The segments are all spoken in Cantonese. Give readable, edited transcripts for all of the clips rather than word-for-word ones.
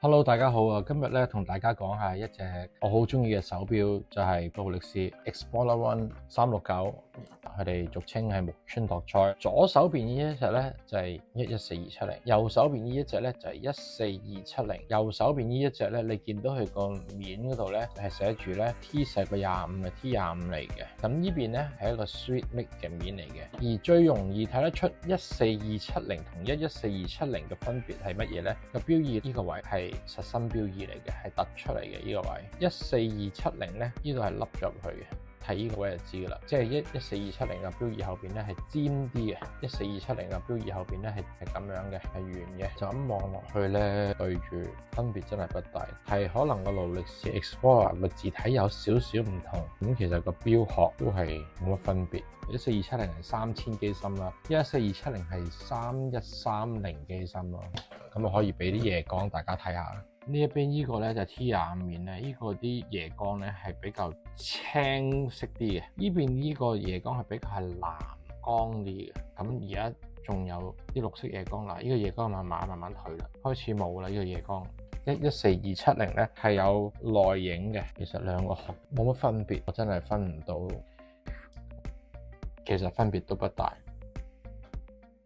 Hello，大家好啊！今日咧同大家講下一隻我好中意嘅手錶，就係勞力士 Explorer One 369，佢哋俗稱係木村拓哉。左手邊呢一隻咧就係114-270，右手邊呢一隻咧就係14270。右手邊呢一隻咧，你見到佢個面嗰度咧係寫住咧 T45嘅 T25嚟嘅。咁呢邊咧係一個 Swiss Made 嘅面嚟嘅。而最容易睇得出14270同114-270嘅分別係乜嘢咧？個標誌呢個位係實心標誌嚟嘅，係突出嚟嘅呢個位。14270咧，呢度係凹咗入去嘅，睇呢個位就知噶啦。即係14270嘅標誌後邊咧係尖啲嘅，14270嘅標誌後邊咧係咁樣嘅，係圓嘅。就咁望落去咧，對住分別真係不大。係可能個勞力士 Explorer 個字體有少少唔同，咁其實個標殼都係冇乜分別。14270係3000機芯啦，14270係3130機芯咯。咁我可以俾啲夜光大家睇下。呢一邊呢個咧就係 T25面咧，呢個啲夜光咧係比較青色啲嘅。呢邊呢個夜光係比較係藍光啲嘅。咁而家仲有啲綠色夜光啦，呢個夜光慢慢退啦，開始冇啦呢個夜光。14270咧係有內影嘅，其實兩個殼冇乜分別，我真係分唔到。其實分別都不大。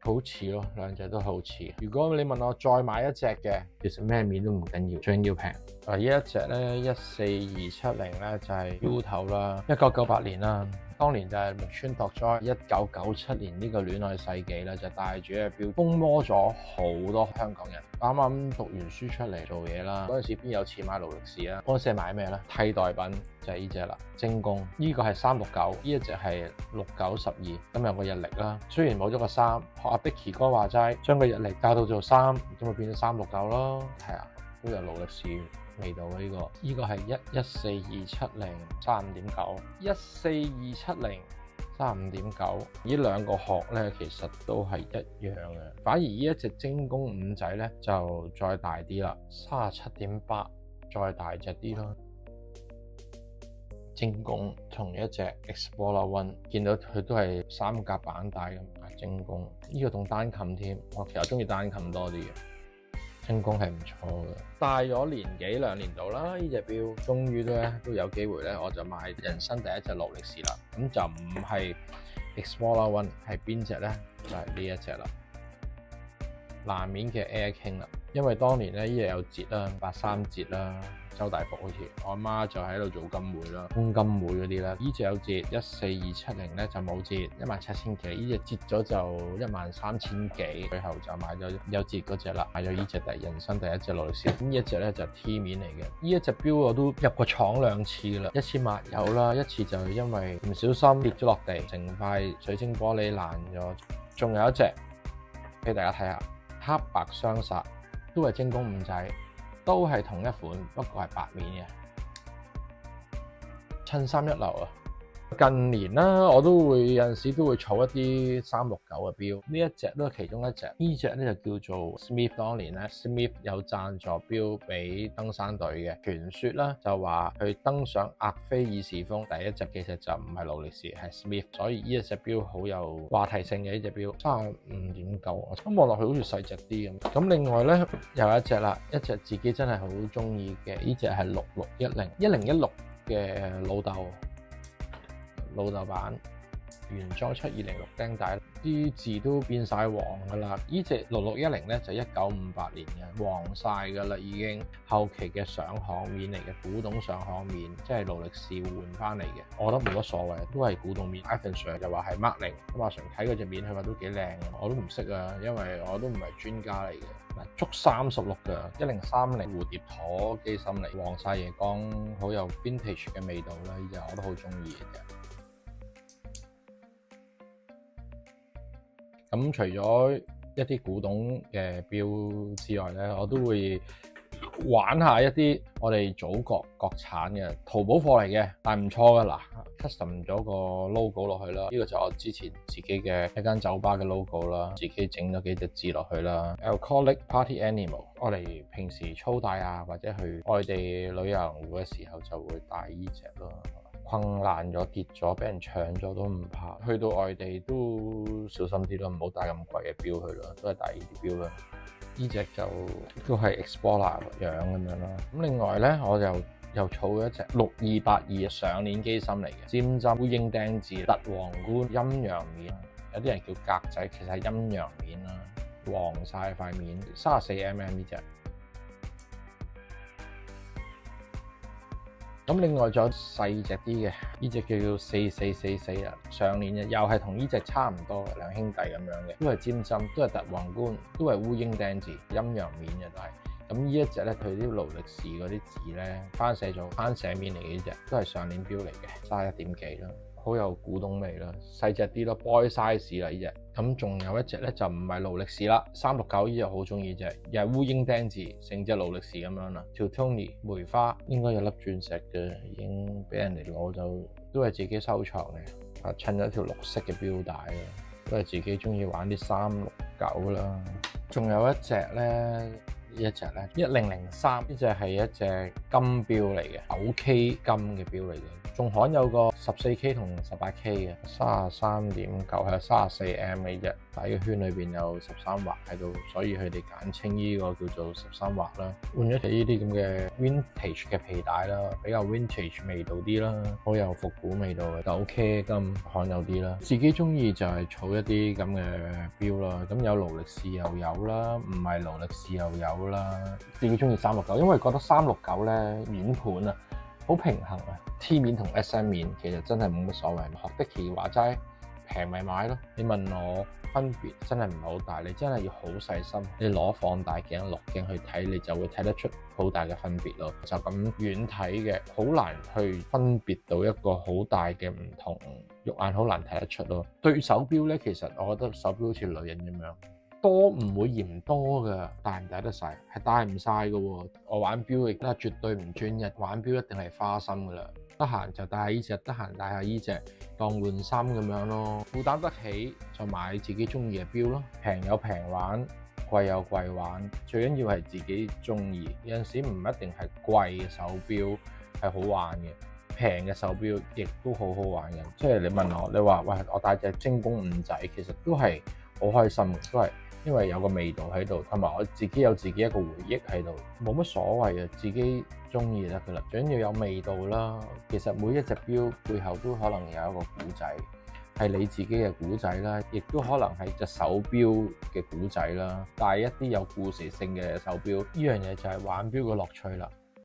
好似咯，兩隻都好似。如果你問我再買一隻嘅，其實咩面都唔緊要，最緊要平。呢一隻咧14270咧就係 U 頭啦，1998年啦。當年就係木村拓哉1997年呢個戀愛世紀咧，就帶住呢隻錶瘋魔咗好多香港人。啱啱讀完書出嚟做嘢啦，嗰陣時邊有錢買勞力士啊？嗰陣時係買咩咧？替代品就係呢隻啦，精工。呢個係369，呢一隻係6912。咁有個日曆啦，雖然冇咗個3，學阿 Dicky 哥話齋，將個日曆加到做3，咁咪變咗369咯。係啊，都有勞力士味道嘅呢個。呢個係14270 35.9 14270 35.9，呢兩個殼咧其實都係一樣嘅，反而呢一隻精工五仔咧就再大啲啦，37.8再大隻啲咯。精工同一隻 Explorer One， 見到佢都係三格板帶咁，精工呢個仲單琴添，我其實中意單琴多啲嘅。精工係唔錯嘅，戴咗年幾兩年度啦，呢隻錶終於都有機會咧，我就買人生第一隻勞力士啦。咁就唔係 Explorer One， 係邊隻咧？就係呢一隻啦，藍面嘅 Air King 啦。因為當年咧呢隻有折啦，83折啦。周大福好似我阿媽就喺度做金會啦，公金會嗰啲啦，呢隻有折14270咧就冇折，17000幾，呢隻折咗就13000幾，最後就買咗有折嗰隻啦，買咗呢隻人生第一隻勞力士。呢一隻咧就係 T 面嚟嘅，呢一隻錶我都入過廠2次啦，一次抹油啦，一次就因為唔小心跌咗落地，成塊水晶玻璃爛咗。仲有一隻俾大家睇下，黑白雙煞，都係精工五仔。都係同一款，不過係白面嘅，襯衫一流啊！近年啦，我都會有陣時都會儲一啲369嘅錶，呢一隻都係其中一隻。呢隻咧就叫做 Smith， 當年咧 Smith 有贊助錶俾登山隊嘅，傳說啦就話去登上額菲爾士峰第一隻，其實就唔係勞力士，係 Smith， 所以呢一隻錶好有話題性嘅呢隻錶，35.9，咁望落去好似細隻啲咁。咁另外咧又一隻啦，一隻自己真係好中意嘅，呢隻係6610嘅老豆版原裝7206釘帶，啲字都變晒黃噶啦。呢隻6610咧就1958年嘅，黃晒噶啦已經。後期嘅上行面嚟嘅，古董上行面，即係勞力士換翻嚟嘅，我覺得冇乜所謂，都係古董面。Ivan Sir 就話係 Mark 0，咁阿 Sir 睇嗰隻面，佢話都幾靚，我都唔識啊，因為我都唔係專家嚟嘅。足36嘅1030蝴蝶陀機芯嚟，黃晒夜光，好有 vintage 嘅味道啦，呢隻我都好中意嘅。咁除咗一啲古董嘅錶之外咧，我都會玩下一啲我哋祖國國產嘅淘寶貨嚟嘅，但係唔錯噶啦，custom 咗個 logo 落去啦。呢個就我之前自己嘅一間酒吧嘅 logo 啦，自己整咗幾隻字落去啦。Alcoholic Party Animal， 我哋平時粗帶啊，或者去外地旅遊嘅時候就會帶呢隻咯。困爛咗、跌咗、俾人搶咗都唔怕，去到外地都小心啲咯，唔好帶咁貴嘅錶去咯，都係帶呢啲錶啦。呢隻就都係 Explorer 樣咁樣啦。咁另外咧，我又儲咗一隻6282上鏈機芯嚟嘅，尖針烏蠅釘字凸皇冠陰陽面，有啲人叫格仔，其實係陰陽面啦，黃晒塊面，34mm 呢隻。咁另外仲有細隻啲嘅，呢隻叫做4444啦，上鏈嘅，又係同呢隻差唔多，兩兄弟咁樣嘅，都係尖針，都係凸皇冠，都係烏蠅釘字，陰陽面嘅都係。咁呢一隻咧，佢啲勞力士嗰啲字咧，翻寫咗翻寫面嚟嘅，呢隻都係上鏈錶嚟嘅，31點幾啦，好有古董味啦，細隻啲咯 ，boy size 啦呢隻。咁仲有一隻咧就唔係勞力士啦，369呢隻好中意隻，又係烏蠅釘字，成隻勞力士咁樣啦。Teutoni 梅花應該有粒鑽石嘅，已經俾人哋攞走，都係自己收藏嘅。襯咗條綠色嘅錶帶啦，都係自己中意玩啲369啦。仲有一隻咧。呢一隻咧1003，呢隻係一隻金錶嚟嘅，9K 金嘅錶嚟嘅，仲罕有個14K 同 18K 嘅，33.9係 34mm 嘅啫，底個圈裏邊有13畫喺度，所以佢哋簡稱呢個叫做13畫啦。換咗隻呢啲咁嘅 vintage 嘅皮帶啦，比較 vintage 味道啲啦，好有復古味道嘅，9K 金罕有啲啦。自己中意就係儲一啲咁嘅錶啦，咁有勞力士又有啦，唔係勞力士又有啦。自己中意369，因為覺得369咧面盤啊好平衡啊 ，T 面同 SM 面其實真係冇乜所謂。學的奇話齋平咪買咯。你問我分別真係唔係好大，你真係要好細心，你攞放大鏡、落鏡去睇，你就會睇得出好大嘅分別咯。就咁遠睇嘅，好難去分別到一個好大嘅唔同，肉眼好難睇得出咯。對手錶咧，其實我覺得手錶好似女人咁樣。多唔會嫌多㗎，戴唔戴得晒？係戴唔晒㗎喎。我玩錶亦都係絕對唔專一，玩錶一定係花心㗎啦。得閒就戴下呢隻，得閒戴下呢隻，當換衫咁樣咯。負擔得起就買自己中意嘅錶咯。平有平玩，貴有貴玩，最緊要係自己中意。有陣時唔一定係貴嘅手錶係好玩嘅，平嘅手錶亦都好好玩嘅。即係你問我，你話喂，我戴隻精工5仔，其實都係好開心嘅，都係。因為有個味道喺度，同埋我自己有自己一個回憶喺度，冇乜所謂啊，自己中意就得噶啦，最緊要有味道啦。其實每一隻錶背後都可能有一個古仔，係你自己嘅古仔啦，亦都可能係隻手錶嘅古仔啦。但係一啲有故事性嘅手錶，呢樣嘢就係玩錶嘅樂趣啦。